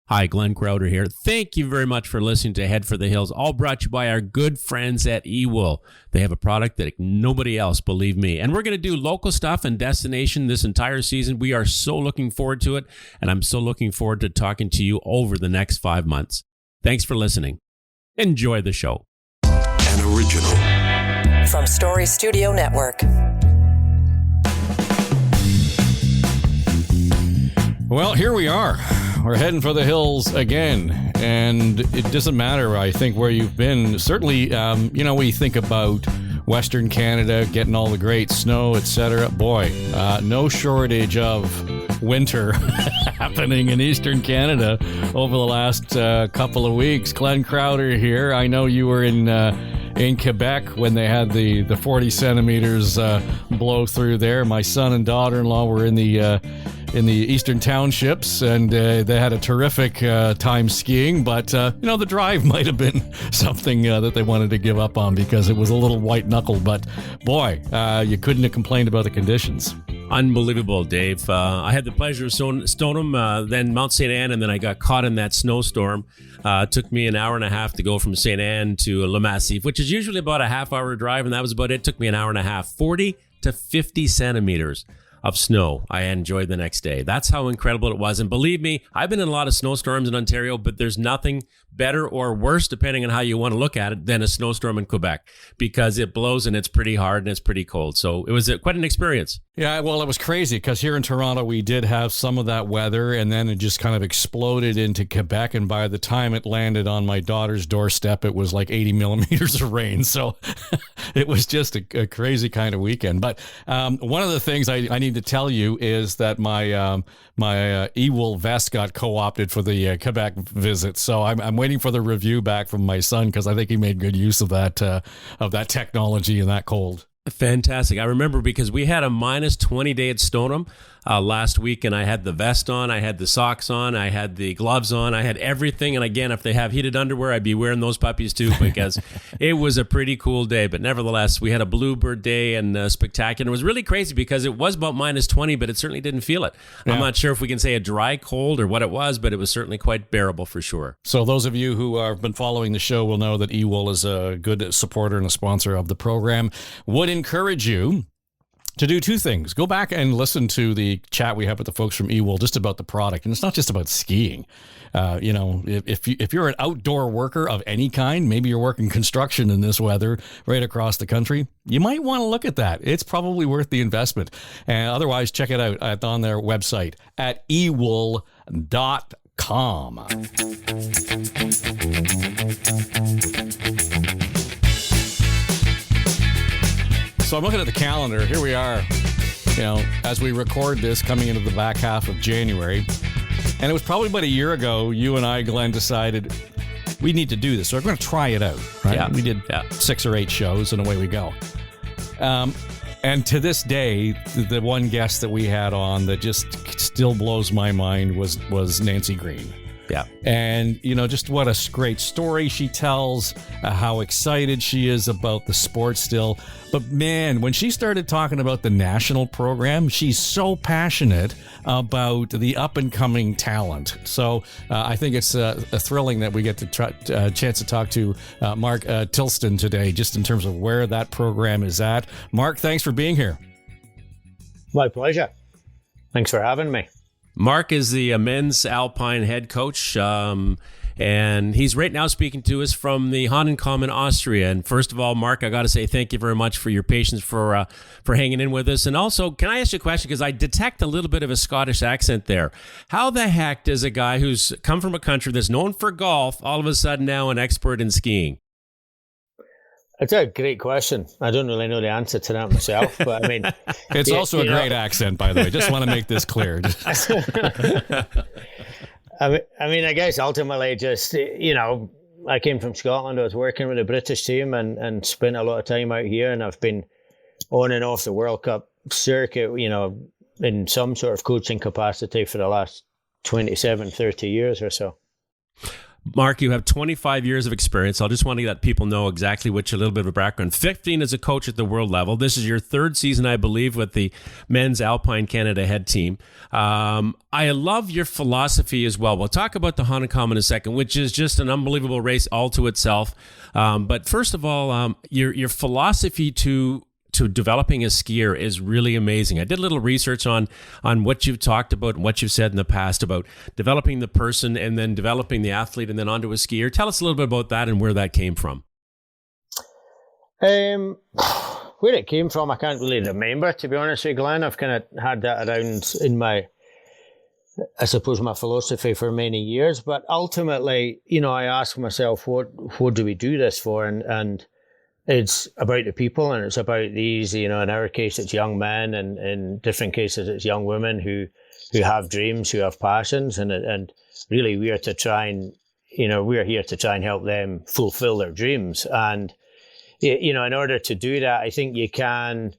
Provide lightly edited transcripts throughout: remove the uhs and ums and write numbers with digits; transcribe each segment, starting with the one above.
Hi, Glenn Crouter here. Thank you very much for listening to Head for the Hills, all brought to you by our good friends at eWool. They have a product that nobody else, believe me. And we're going to do local stuff and destination this entire season. We are so looking forward to it, and I'm so looking forward to talking to you over the next 5 months. Thanks for listening. Enjoy the show. An original from Story Studio Network. Well, here we are. We're heading for the hills again, and it doesn't matter, I think, where you've been. Certainly, when you think about Western Canada, getting all the great snow, etc. Boy, no shortage of winter happening in Eastern Canada over the last couple of weeks. Glenn Crouter here. I know you were in Quebec when they had the 40 centimeters blow through there. My son and daughter-in-law were in the Eastern Townships, and they had a terrific time skiing, but the drive might have been something that they wanted to give up on because it was a little white knuckle, but boy, you couldn't have complained about the conditions. Unbelievable, Dave. I had the pleasure of Stoneham, then Mount St. Anne, and then I got caught in that snowstorm. It took me an hour and a half to go from St. Anne to Le Massif, which is usually about a half-hour drive, and that was about it. It took me an hour and a half, 40 to 50 centimeters of snow I enjoyed the next day. That's how incredible it was. And believe me, I've been in a lot of snowstorms in Ontario, but there's nothing better or worse, depending on how you want to look at it, than a snowstorm in Quebec, because it blows and it's pretty hard and it's pretty cold. So it was quite an experience. Yeah, well, it was crazy because here in Toronto, we did have some of that weather, and then it just kind of exploded into Quebec. And by the time it landed on my daughter's doorstep, it was like 80 millimeters of rain. So it was just a crazy kind of weekend. But one of the things I need to tell you is that my eWool vest got co-opted for the Quebec visit. So I'm waiting for the review back from my son because I think he made good use of that technology in that cold. Fantastic. I remember because we had a minus 20 day at Stoneham last week, and I had the vest on, I had the socks on, I had the gloves on, I had everything. And again, if they have heated underwear, I'd be wearing those puppies too, because it was a pretty cool day. But nevertheless, we had a bluebird day and spectacular. It was really crazy because it was about minus 20, but it certainly didn't feel it. Yeah. I'm not sure if we can say a dry cold or what it was, but it was certainly quite bearable for sure. So those of you who have been following the show will know that eWool is a good supporter and a sponsor of the program. Would encourage you to do two things. Go back and listen to the chat we have with the folks from eWool just about the product. And it's not just about skiing. If you're an outdoor worker of any kind, maybe you're working construction in this weather right across the country, you might want to look at that. It's probably worth the investment. And otherwise, check it out on their website at ewool.com. So I'm looking at the calendar. Here we are, as we record this, coming into the back half of January. And it was probably about a year ago, you and I, Glenn, decided we need to do this. So we're going to try it out, right? Yeah. We did 6 or 8 shows, and away we go. And to this day, the one guest that we had on that just still blows my mind was Nancy Green. Yeah. And, just what a great story she tells, how excited she is about the sport still. But man, when she started talking about the national program, she's so passionate about the up and coming talent. So I think it's thrilling that we get to a chance to talk to Mark Tilston today, just in terms of where that program is at. Mark, thanks for being here. My pleasure. Thanks for having me. Mark is the men's Alpine head coach, and he's right now speaking to us from the Hahnenkamm in Austria. And first of all, Mark, I got to say thank you very much for your patience for hanging in with us. And also, can I ask you a question? Because I detect a little bit of a Scottish accent there. How the heck does a guy who's come from a country that's known for golf all of a sudden now an expert in skiing? It's a great question. I don't really know the answer to that myself, but I mean... It's also a great accent, by the way. Just want to make this clear. I guess ultimately just, I came from Scotland. I was working with the British team and spent a lot of time out here, and I've been on and off the World Cup circuit, in some sort of coaching capacity for the last 27, 30 years or so. Mark, you have 25 years of experience. I just want to let people know exactly what your little bit of a background. 15 as a coach at the world level. This is your third season, I believe, with the men's Alpine Canada head team. I love your philosophy as well. We'll talk about the Hahnenkamm in a second, which is just an unbelievable race all to itself. But first of all, your philosophy to developing a skier is really amazing. I did a little research on what you've talked about and what you've said in the past about developing the person and then developing the athlete and then onto a skier. Tell us a little bit about that and where that came from. Where it came from, I can't really remember, to be honest with you, Glenn. I've kind of had that around in my philosophy for many years. But ultimately, I ask myself, what do we do this for? And it's about the people, and it's about these, in our case, it's young men, and in different cases, it's young women who have dreams, who have passions, and really we're here to try and help them fulfill their dreams. And, in order to do that, I think you can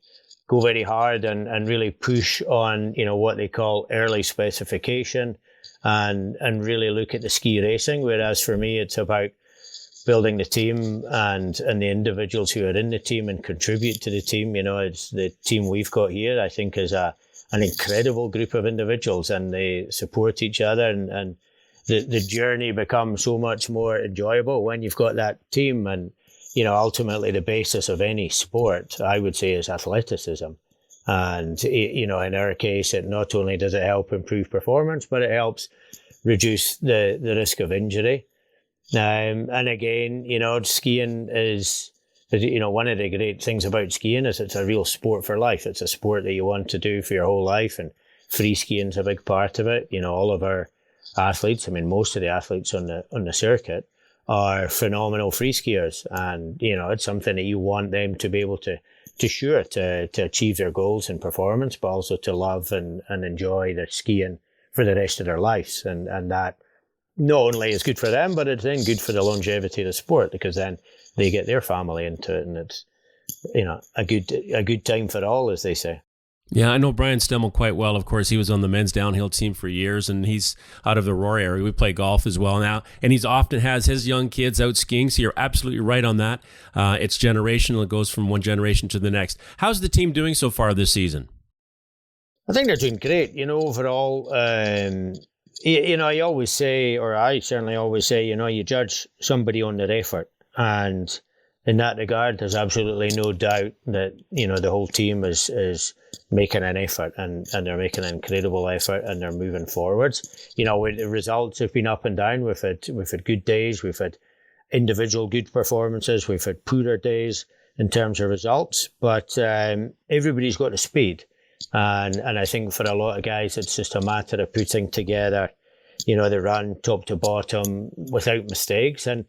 go very hard and really push on, what they call early specification and really look at the ski racing. Whereas for me, it's about building the team and the individuals who are in the team and contribute to the team. It's the team we've got here, I think, is an incredible group of individuals, and they support each other, and the journey becomes so much more enjoyable when you've got that team. And, ultimately the basis of any sport, I would say, is athleticism. And, in our case, it not only does it help improve performance, but it helps reduce the risk of injury. And again, skiing is, one of the great things about skiing is it's a real sport for life. It's a sport that you want to do for your whole life, and free skiing is a big part of it. All of our athletes, most of the athletes on the circuit are phenomenal free skiers, and it's something that you want them to be able to achieve their goals and performance, but also to love and enjoy their skiing for the rest of their lives, and that not only is good for them, but it's then good for the longevity of the sport, because then they get their family into it, and it's a good time for all, as they say. Yeah, I know Brian Stemmel quite well. Of course, he was on the men's downhill team for years, and he's out of the Aurora area. We play golf as well now, and he's often has his young kids out skiing, so you're absolutely right on that. It's generational. It goes from one generation to the next. How's the team doing so far this season? I think they're doing great, overall. I always say, or I certainly always say, you judge somebody on their effort. And in that regard, there's absolutely no doubt that, the whole team is making an effort, and they're making an incredible effort, and they're moving forwards. The results have been up and down. We've had good days. We've had individual good performances. We've had poorer days in terms of results. But everybody's got the speed. And I think for a lot of guys, it's just a matter of putting together, the run top to bottom without mistakes. And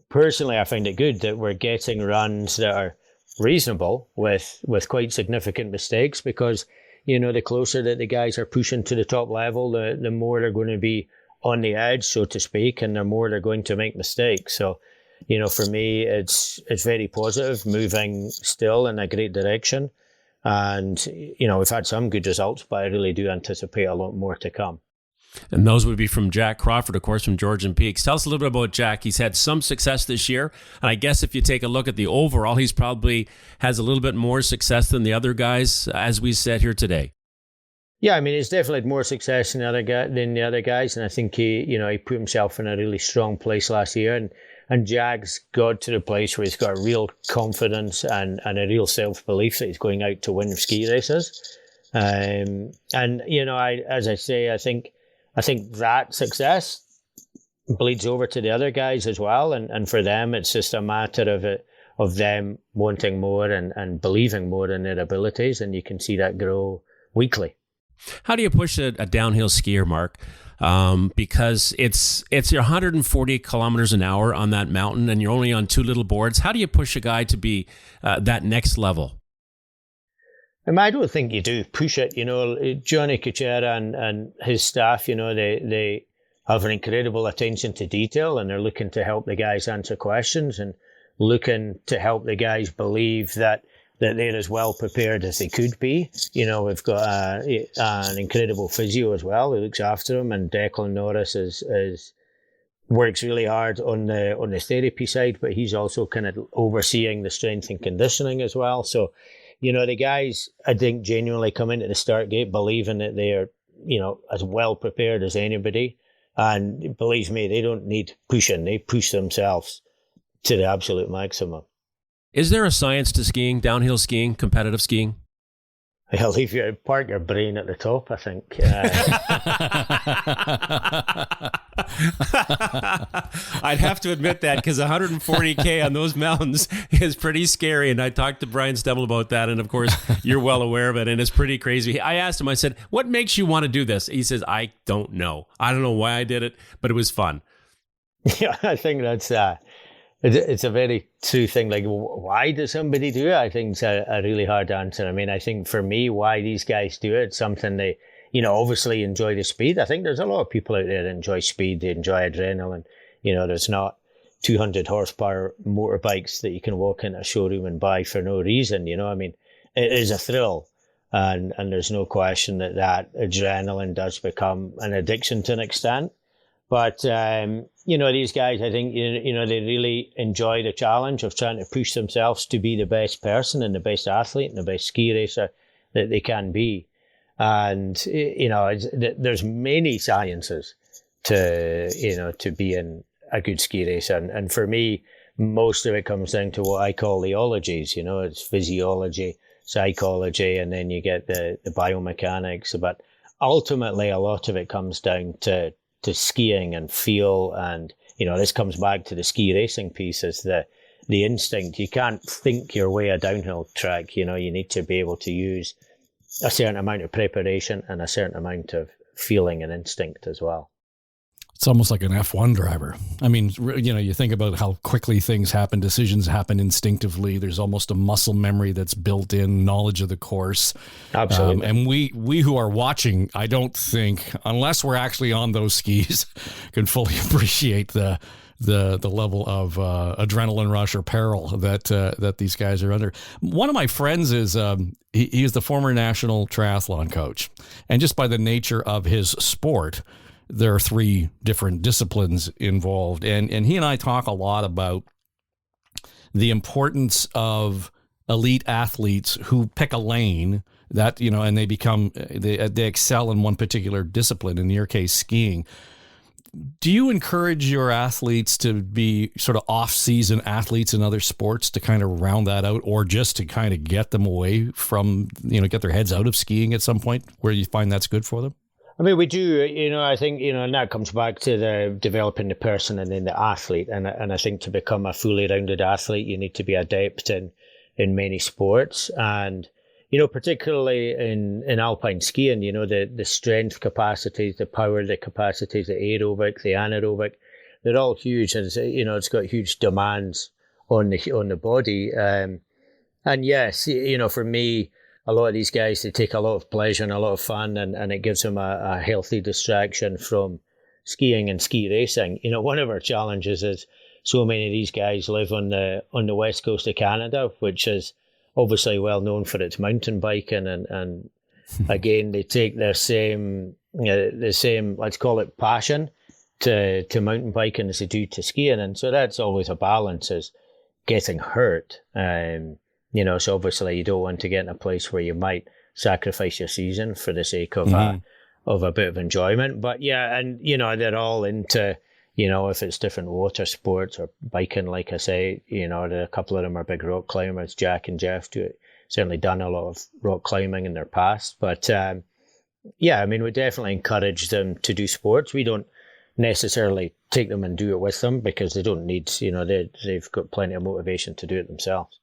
personally, I find it good that we're getting runs that are reasonable with quite significant mistakes, because, the closer that the guys are pushing to the top level, the more they're going to be on the edge, so to speak, and the more they're going to make mistakes. So, for me, it's very positive, moving still in a great direction. And, we've had some good results, but I really do anticipate a lot more to come. And those would be from Jack Crawford, of course, from Georgian Peaks. Tell us a little bit about Jack. He's had some success this year. And I guess if you take a look at the overall, he's probably has a little bit more success than the other guys, as we said here today. Yeah, he's definitely had more success than the other guys. And I think he put himself in a really strong place last year. And Jack's got to the place where he's got real confidence and a real self-belief that he's going out to win ski races. As I say, I think that success bleeds over to the other guys as well. And for them, it's just a matter of them wanting more and believing more in their abilities. And you can see that grow weekly. How do you push a downhill skier, Mark? Because it's your 140 kilometers an hour on that mountain, and you're only on two little boards. How do you push a guy to be that next level? I don't think you do push it. Johnny Kuchera and his staff, they have an incredible attention to detail, and they're looking to help the guys answer questions and looking to help the guys believe that they're as well prepared as they could be. We've got an incredible physio as well who looks after them, and Declan Norris is works really hard on the therapy side, but he's also kind of overseeing the strength and conditioning as well. So, the guys, I think, genuinely come into the start gate believing that they are, as well prepared as anybody. And believe me, they don't need pushing. They push themselves to the absolute maximum. Is there a science to skiing, downhill skiing, competitive skiing? I'll leave you to park your brain at the top, I think. I'd have to admit that, because 140K on those mountains is pretty scary. And I talked to Brian Stebble about that. And of course, you're well aware of it. And it's pretty crazy. I asked him, I said, what makes you want to do this? He says, I don't know. I don't know why I did it, but it was fun. Yeah, I think that's it's a very true thing. Like, why does somebody do it? I think it's a really hard answer. I mean, I think for me, why these guys do it, something they, obviously enjoy the speed. I think there's a lot of people out there that enjoy speed. They enjoy adrenaline. There's not 200 horsepower motorbikes that you can walk into a showroom and buy for no reason. I mean, it is a thrill. And there's no question that adrenaline does become an addiction to an extent. But, these guys, I think, they really enjoy the challenge of trying to push themselves to be the best person and the best athlete and the best ski racer that they can be. And, there's many sciences to being a good ski racer. And for me, most of it comes down to what I call the ologies. It's physiology, psychology, and then you get the biomechanics. But ultimately, a lot of it comes down to skiing and feel, and this comes back to the ski racing piece, is the instinct. You can't think your way a downhill track. You need to be able to use a certain amount of preparation and a certain amount of feeling and instinct as well. It's almost like an F1 driver. I mean, you think about how quickly things happen, decisions happen instinctively. There's almost a muscle memory that's built in, knowledge of the course. Absolutely. And we who are watching, I don't think, unless we're actually on those skis, can fully appreciate the level of adrenaline rush or peril that these guys are under. One of my friends is he is the former national triathlon coach, and just by the nature of his sport, there are 3 different disciplines involved. And he and I talk a lot about the importance of elite athletes who pick a lane that, and they excel in one particular discipline, in your case, skiing. Do you encourage your athletes to be sort of off-season athletes in other sports to kind of round that out, or just to kind of get them away from, get their heads out of skiing at some point where you find that's good for them? I mean, we do, I think, and that comes back to the developing the person and then the athlete. And I think to become a fully rounded athlete, you need to be adept in many sports. And, particularly in alpine skiing, the strength capacities, the power, the capacities, the aerobic, the anaerobic, they're all huge. And, it's got huge demands on the body. And yes, for me, a lot of these guys, they take a lot of pleasure and a lot of fun, and it gives them a healthy distraction from skiing and ski racing. One of our challenges is so many of these guys live on the west coast of Canada, which is obviously well known for its mountain biking, and again, they take the same, let's call it passion to mountain biking as they do to skiing. And so that's always a balance, is getting hurt. So obviously you don't want to get in a place where you might sacrifice your season for the sake of a bit of enjoyment. But yeah, and they're all into, if it's different water sports or biking, like I say, a couple of them are big rock climbers. Jack and Jeff certainly done a lot of rock climbing in their past. But yeah, I mean, we definitely encourage them to do sports. We don't necessarily take them and do it with them, because they don't need, they've got plenty of motivation to do it themselves.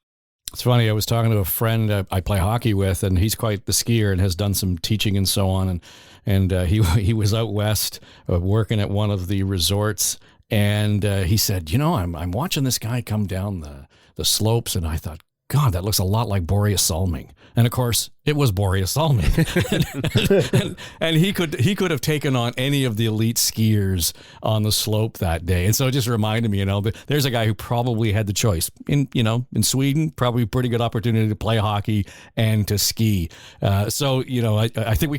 It's funny. I was talking to a friend I play hockey with, and he's quite the skier and has done some teaching and so on. And he was out west working at one of the resorts, and he said, I'm watching this guy come down the slopes, and I thought, God, that looks a lot like Boreas Salming. And of course, it was Boreas Salming. and he could have taken on any of the elite skiers on the slope that day. And so it just reminded me, there's a guy who probably had the choice in Sweden, probably a pretty good opportunity to play hockey and to ski. So I think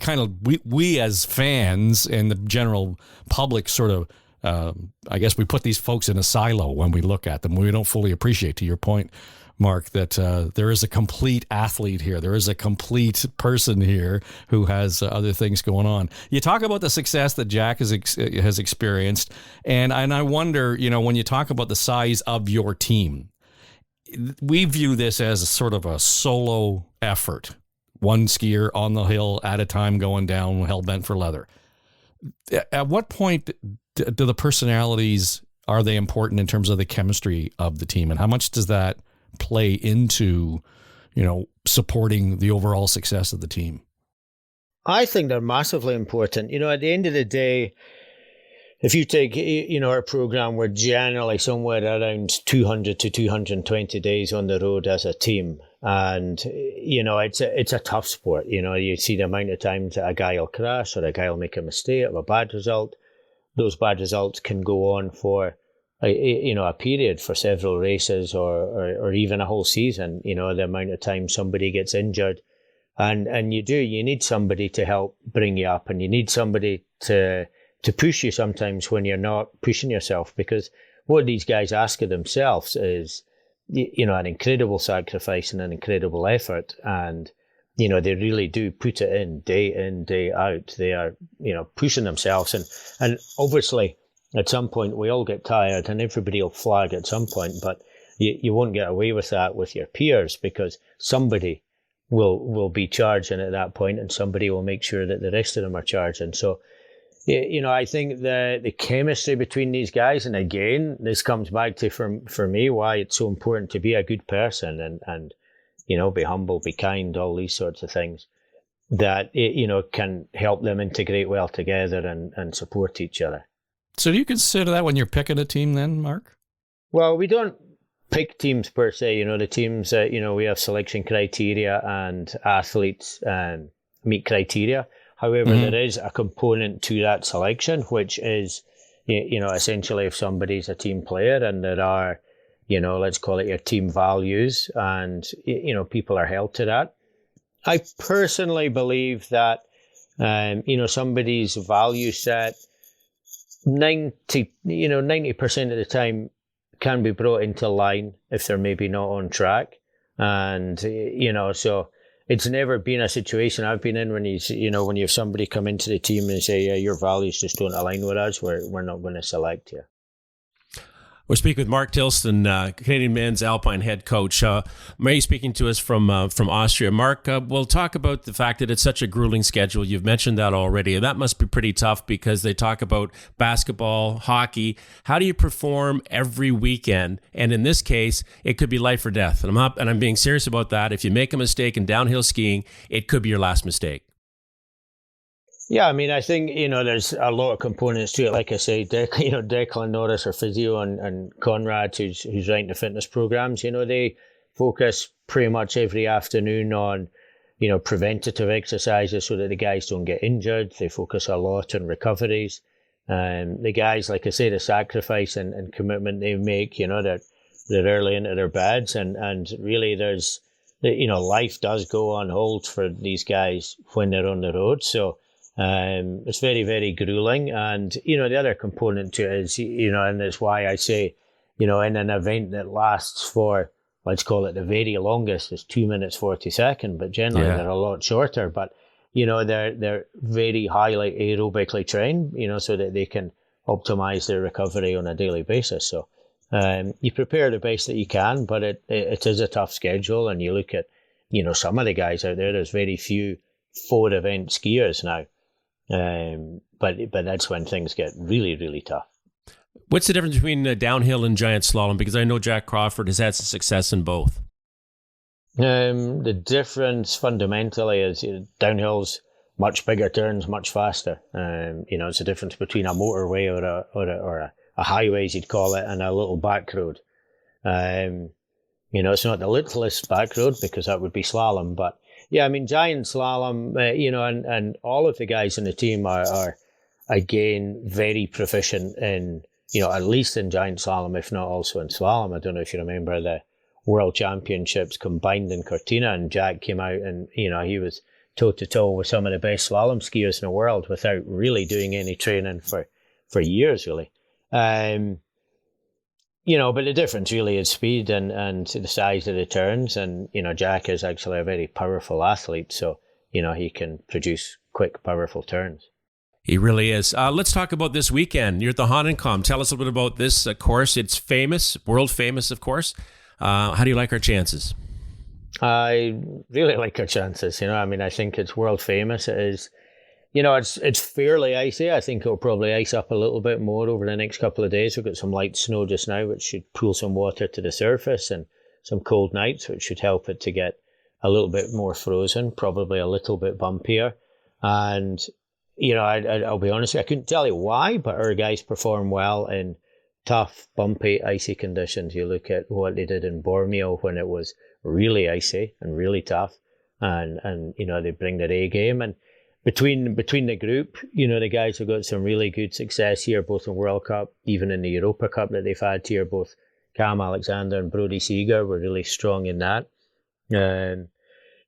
we as fans and the general public sort of I guess we put these folks in a silo when we look at them. We don't fully appreciate, to your point, Mark, that there is a complete athlete here. There is a complete person here who has other things going on. You talk about the success that Jack has experienced, and I wonder, when you talk about the size of your team, we view this as a sort of a solo effort. One skier on the hill at a time going down, hell bent for leather. At what point do the personalities, are they important in terms of the chemistry of the team? And how much does that play into, supporting the overall success of the team? I think they're massively important. At the end of the day, if you take, our program, we're generally somewhere around 200 to 220 days on the road as a team. And, it's a tough sport. You see the amount of times that a guy will crash or a guy will make a mistake, have a bad result. Those bad results can go on for, a period, for several races or even a whole season. The amount of time somebody gets injured. And you need somebody to help bring you up, and you need somebody to push you sometimes when you're not pushing yourself, because what these guys ask of themselves is, an incredible sacrifice and an incredible effort. And, they really do put it in, day out. They are, pushing themselves. And obviously, at some point, we all get tired and everybody will flag at some point, but you won't get away with that with your peers, because somebody will be charging at that point, and somebody will make sure that the rest of them are charging. So, I think the chemistry between these guys, and again, this comes back to, for me, why it's so important to be a good person and be humble, be kind, all these sorts of things that, can help them integrate well together and support each other. So do you consider that when you're picking a team then, Mark? Well, we don't pick teams per se. The teams, we have selection criteria and athletes meet criteria. However, there is a component to that selection, which is, essentially if somebody's a team player and there are, let's call it your team values, and, people are held to that. I personally believe that, somebody's value set, 90% of the time can be brought into line if they're maybe not on track. And, so it's never been a situation I've been in when when you have somebody come into the team and say, yeah, your values just don't align with us, we're not going to select you. We're speaking with Mark Tilston, Canadian men's Alpine head coach. May speaking to us from Austria. Mark, we'll talk about the fact that it's such a grueling schedule. You've mentioned that already. That must be pretty tough because they talk about basketball, hockey. How do you perform every weekend? And in this case, it could be life or death. And I'm being serious about that. If you make a mistake in downhill skiing, it could be your last mistake. Yeah, I think, there's a lot of components to it. Like I say, Declan Norris, our physio, and Conrad, who's writing the fitness programs, they focus pretty much every afternoon on, preventative exercises so that the guys don't get injured. They focus a lot on recoveries. The guys, like I say, the sacrifice and commitment they make, they're early into their beds, and really there's, life does go on hold for these guys when they're on the road. So, it's very, very grueling. And, the other component to it is, and that's why I say, in an event that lasts for, let's call it the very longest, is 2 minutes, 40 seconds, but generally they're a lot shorter. But, they're very highly aerobically trained, so that they can optimize their recovery on a daily basis. So, you prepare the best that you can, but it is a tough schedule. And you look at, some of the guys out there, there's very few 4-event skiers now. But that's when things get really, really tough. What's the difference between downhill and giant slalom? Because I know Jack Crawford has had some success in both. The difference fundamentally is downhill's much bigger turns, much faster. It's a difference between a motorway or a highway, as you'd call it, and a little back road. It's not the littlest back road because that would be slalom, but yeah, giant slalom, and all of the guys in the team are again, very proficient in, at least in giant slalom, if not also in slalom. I don't know if you remember the World Championships combined in Cortina, and Jack came out and, he was toe-to-toe with some of the best slalom skiers in the world without really doing any training for years, really. But the difference really is speed and the size of the turns. And, Jack is actually a very powerful athlete. So, he can produce quick, powerful turns. He really is. Let's talk about this weekend. You're at the Hahnenkamm. Tell us a little bit about this course. It's famous, world famous, of course. How do you like our chances? I really like our chances. I think it's world famous. It is, it's fairly icy. I think it'll probably ice up a little bit more over the next couple of days. We've got some light snow just now, which should pull some water to the surface, and some cold nights, which should help it to get a little bit more frozen, probably a little bit bumpier. And, I'll be honest, I couldn't tell you why, but our guys perform well in tough, bumpy, icy conditions. You look at what they did in Bormio when it was really icy and really tough, and they bring their A game. And between the group, the guys have got some really good success here, both in World Cup, even in the Europa Cup that they've had here. Both Cam Alexander and Brody Seeger were really strong in that. And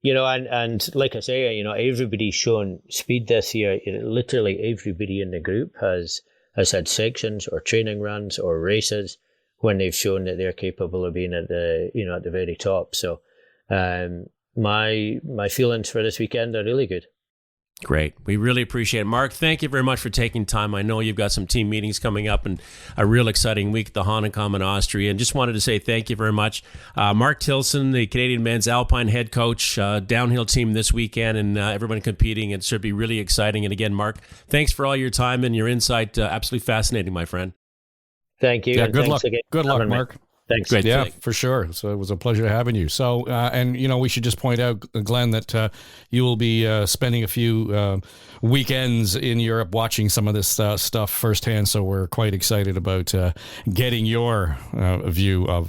like I say, everybody's shown speed this year. Literally everybody in the group has had sections or training runs or races when they've shown that they're capable of being at the very top. So my feelings for this weekend are really good. Great. We really appreciate it. Mark, thank you very much for taking time. I know you've got some team meetings coming up and a real exciting week at the Hahnenkamm in Austria. And just wanted to say thank you very much. Mark Tilston, the Canadian men's Alpine head coach, downhill team this weekend, and everyone competing. It should be really exciting. And again, Mark, thanks for all your time and your insight. Absolutely fascinating, my friend. Thank you. Yeah, good luck. Again. Good luck, Mark. Thanks. Great. Yeah, for sure. So it was a pleasure having you. So, and we should just point out, Glenn, that you will be spending a few weekends in Europe watching some of this stuff firsthand. So we're quite excited about getting your view of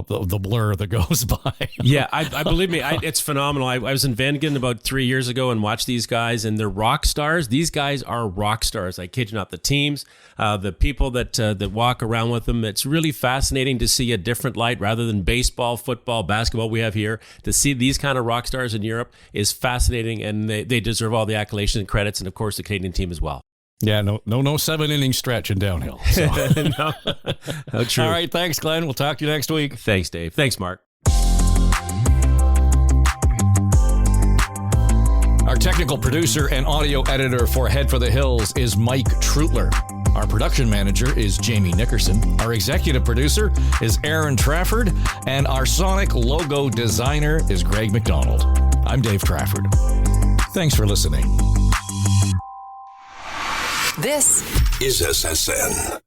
the blur that goes by. Yeah, I believe me, it's phenomenal. I was in Wengen about 3 years ago and watched these guys, and they're rock stars. These guys are rock stars. I kid you not. The teams, the people that walk around with them. It's really fascinating to see a different light rather than baseball, football, basketball we have here. To see these kind of rock stars in Europe is fascinating, and they deserve all the accolades and credits, and of course the Canadian team as well. Yeah, no 7-inning stretch in downhill. So. No, true. All right, thanks, Glenn. We'll talk to you next week. Thanks, Dave. Thanks, Mark. Our technical producer and audio editor for Head for the Hills is Mike Trutler. Our production manager is Jamie Nickerson. Our executive producer is Aaron Trafford. And our sonic logo designer is Greg McDonald. I'm Dave Trafford. Thanks for listening. This is SSN.